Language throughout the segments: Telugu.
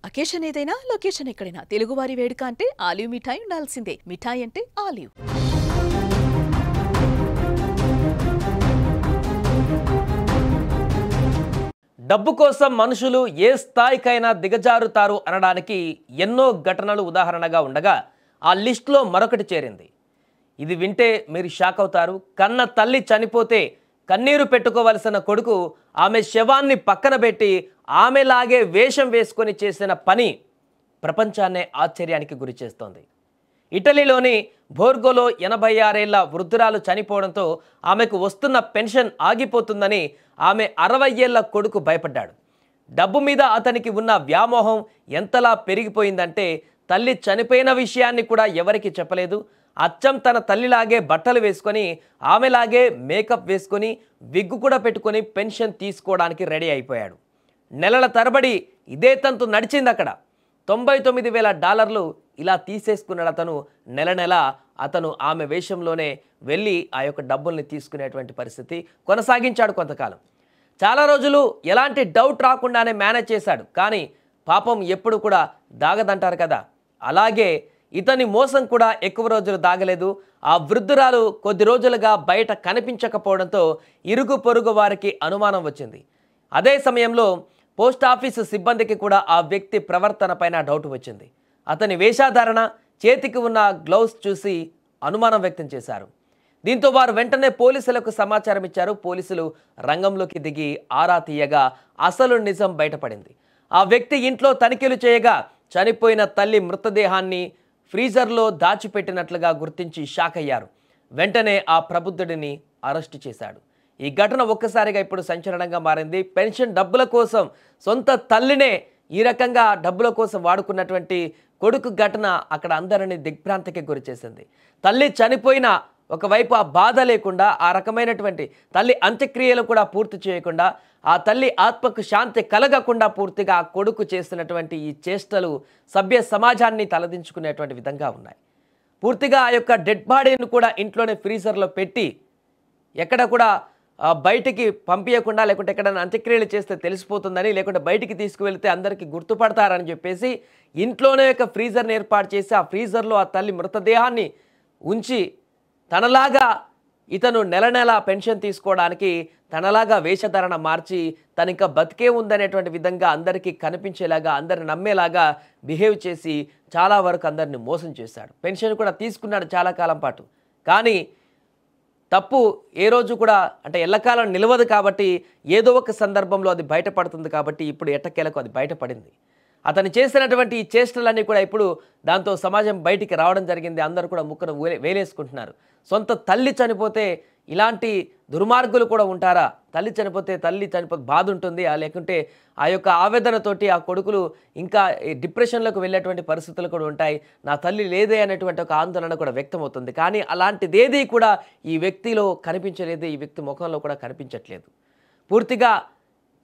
అకేషన్ ఏదైనా లొకేషన్ ఎక్కడైనా తెలుగువారి వేడుక అంటే ఆలివ్ మిఠాయి ఉండాల్సిందే. మిఠాయి అంటే ఆలివ్. డబ్బు కోసం మనుషులు ఏ స్థాయికైనా దిగజారుతారు అనడానికి ఎన్నో ఘటనలు ఉదాహరణగా ఉండగా ఆ లిస్టులో మరొకటి చేరింది. ఇది వింటే మీరు షాక్ అవుతారు. కన్న తల్లి చనిపోతే కన్నీరు పెట్టుకోవలసిన కొడుకు ఆమె శవాన్ని పక్కన పెట్టి ఆమెలాగే వేషం వేసుకొని చేసిన పని ప్రపంచాన్నే ఆశ్చర్యానికి గురి చేస్తోంది. ఇటలీలోని బోర్గోలో 86 ఏళ్ల వృద్ధురాలు చనిపోవడంతో ఆమెకు వస్తున్న పెన్షన్ ఆగిపోతుందని ఆమె 60 ఏళ్ల కొడుకు భయపడ్డాడు. డబ్బు మీద అతనికి ఉన్న వ్యామోహం ఎంతలా పెరిగిపోయిందంటే తల్లి చనిపోయిన విషయాన్ని కూడా ఎవరికి చెప్పలేదు. అచ్చం తన తల్లిలాగే బట్టలు వేసుకొని ఆమెలాగే మేకప్ వేసుకొని విగ్గు కూడా పెట్టుకొని పెన్షన్ తీసుకోవడానికి రెడీ అయిపోయాడు. నెలల తరబడి ఇదే తంతు నడిచింది. అక్కడ $99,000 ఇలా తీసేసుకున్నాడు అతను. నెల నెల అతను ఆమె వేషంలోనే వెళ్ళి ఆ యొక్క డబ్బుల్ని తీసుకునేటువంటి పరిస్థితి కొనసాగించాడు కొంతకాలం. చాలా రోజులు ఎలాంటి డౌట్ రాకుండానే మేనేజ్ చేశాడు. కానీ పాపం ఎప్పుడు కూడా దాగదంటారు కదా, అలాగే ఇతని మోసం కూడా ఎక్కువ రోజులు దాగలేదు. ఆ వృద్ధురాలు కొద్ది రోజులుగా బయట కనిపించకపోవడంతో ఇరుగు పొరుగు వారికి అనుమానం వచ్చింది. అదే సమయంలో పోస్ట్ ఆఫీసు సిబ్బందికి కూడా ఆ వ్యక్తి ప్రవర్తన పైన డౌట్ వచ్చింది. అతని వేషధారణ, చేతికి ఉన్న గ్లౌస్ చూసి అనుమానం వ్యక్తం చేశారు. దీంతో వారు వెంటనే పోలీసులకు సమాచారం ఇచ్చారు. పోలీసులు రంగంలోకి దిగి ఆరా తీయగా అసలు నిజం బయటపడింది. ఆ వ్యక్తి ఇంట్లో తనిఖీలు చేయగా చనిపోయిన తల్లి మృతదేహాన్ని ఫ్రీజర్లో దాచిపెట్టినట్లుగా గుర్తించి షాక్ అయ్యారు. వెంటనే ఆ ప్రబుద్ధుడిని అరెస్టు చేశాడు. ఈ ఘటన ఒక్కసారిగా ఇప్పుడు సంచలనంగా మారింది. పెన్షన్ డబ్బుల కోసం సొంత తల్లినే ఈ రకంగా డబ్బుల కోసం వాడుకున్నటువంటి కొడుకు ఘటన అక్కడ అందరినీ దిగ్భ్రాంతికి గురి చేసింది. తల్లి చనిపోయిన ఒకవైపు ఆ బాధ లేకుండా, ఆ రకమైనటువంటి తల్లి అంత్యక్రియలు కూడా పూర్తి చేయకుండా, ఆ తల్లి ఆత్మకు శాంతి కలగకుండా పూర్తిగా ఆ కొడుకు చేసినటువంటి ఈ చేష్టలు సభ్య సమాజాన్ని తలదించుకునేటువంటి విధంగా ఉన్నాయి. పూర్తిగా ఆ యొక్క డెడ్ బాడీని కూడా ఇంట్లోనే ఫ్రీజర్లో పెట్టి ఎక్కడ కూడా బయటికి పంపించకుండా, లేకుంటే ఎక్కడైనా అంత్యక్రియలు చేస్తే తెలిసిపోతుందని, లేకుంటే బయటికి తీసుకువెళ్తే అందరికీ గుర్తుపడతారని చెప్పేసి ఇంట్లోనే ఒక ఫ్రీజర్ని ఏర్పాటు చేసి ఆ ఫ్రీజర్లో ఆ తల్లి మృతదేహాన్ని ఉంచి తనలాగా ఇతను నెల నెల పెన్షన్ తీసుకోవడానికి తనలాగా వేషధారణ మార్చి తను ఇంకా బతికే ఉందనేటువంటి విధంగా అందరికీ కనిపించేలాగా, అందరిని నమ్మేలాగా బిహేవ్ చేసి చాలా వరకు అందరిని మోసం చేశాడు. పెన్షన్ కూడా తీసుకున్నాడు చాలా కాలం పాటు. కానీ తప్పు ఏ రోజు కూడా అంటే ఎల్లకాలం నిలవదు కాబట్టి ఏదో ఒక సందర్భంలో అది బయటపడుతుంది. కాబట్టి ఇప్పుడు ఎట్టకేలకు అది బయటపడింది. అతను చేసినటువంటి ఈ చేష్టలన్నీ కూడా ఇప్పుడు దాంతో సమాజం బయటికి రావడం జరిగింది. అందరూ కూడా ముక్కను వేలేసుకుంటున్నారు. సొంత తల్లి చనిపోతే ఇలాంటి దుర్మార్గులు కూడా ఉంటారా? తల్లి చనిపోతే బాధ ఉంటుంది, లేకుంటే ఆ యొక్క ఆవేదనతోటి ఆ కొడుకులు ఇంకా డిప్రెషన్లోకి వెళ్ళేటువంటి పరిస్థితులు కూడా ఉంటాయి. నా తల్లి లేదే అనేటువంటి ఒక ఆందోళన కూడా వ్యక్తమవుతుంది. కానీ అలాంటిదేది కూడా ఈ వ్యక్తిలో కనిపించలేదు. ఈ వ్యక్తి ముఖంలో కూడా కనిపించట్లేదు. పూర్తిగా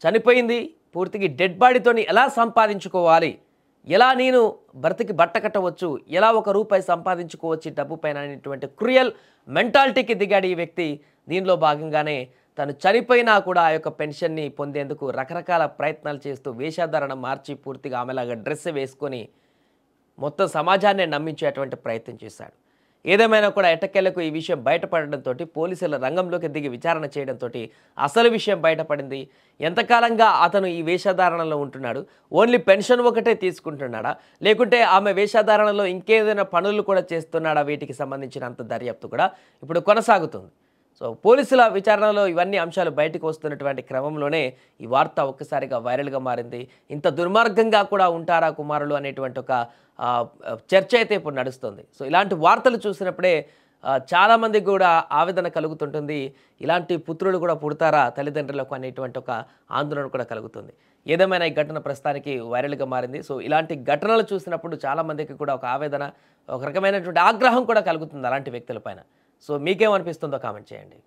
చనిపోయింది. పూర్తిగా డెడ్ బాడీతోని ఎలా సంపాదించుకోవాలి, ఎలా నేను బ్రతికి బట్ట కట్టవచ్చు, ఎలా ₹1 సంపాదించుకోవచ్చు డబ్బు పైన అనేటువంటి క్రూయల్ మెంటాలిటీకి దిగాడు ఈ వ్యక్తి. దీనిలో భాగంగానే తను చనిపోయినా కూడా ఆ యొక్క పెన్షన్ని పొందేందుకు రకరకాల ప్రయత్నాలు చేస్తూ వేషధారణ మార్చి పూర్తిగా ఆమెలాగా డ్రెస్ వేసుకొని మొత్తం సమాజాన్ని నమ్మించేటువంటి ప్రయత్నం చేశాడు. ఏదేమైనా కూడా ఎట్టకేలకు ఈ విషయం బయటపడడంతో పోలీసుల రంగంలోకి దిగి విచారణ చేయడంతో అసలు విషయం బయటపడింది. ఎంతకాలంగా అతను ఈ వేషధారణలో ఉంటున్నాడు? ఓన్లీ పెన్షన్ ఒకటే తీసుకుంటున్నాడా, లేకుంటే ఆమె వేషధారణలో ఇంకేదైనా పనులు కూడా చేస్తున్నాడా? వీటికి సంబంధించినంత దర్యాప్తు కూడా ఇప్పుడు కొనసాగుతుంది. సో పోలీసుల విచారణలో ఇవన్నీ అంశాలు బయటకు వస్తున్నటువంటి క్రమంలోనే ఈ వార్త ఒక్కసారిగా వైరల్గా మారింది. ఇంత దుర్మార్గంగా కూడా ఉంటారా కుమారులు అనేటువంటి ఒక చర్చ అయితే ఇప్పుడు నడుస్తుంది. సో ఇలాంటి వార్తలు చూసినప్పుడే చాలామందికి కూడా ఆవేదన కలుగుతుంటుంది. ఇలాంటి పుత్రులు కూడా పుడతారా తల్లిదండ్రులకు అనేటువంటి ఒక ఆందోళన కూడా కలుగుతుంది. ఏదేమైనా ఈ ఘటన ప్రస్తుతానికి వైరల్గా మారింది. సో ఇలాంటి ఘటనలు చూసినప్పుడు చాలామందికి కూడా ఒక ఆవేదన, ఒక రకమైనటువంటి ఆగ్రహం కూడా కలుగుతుంది అలాంటి వ్యక్తులపైన. సో మీకేమనిపిస్తుందో కామెంట్ చేయండి.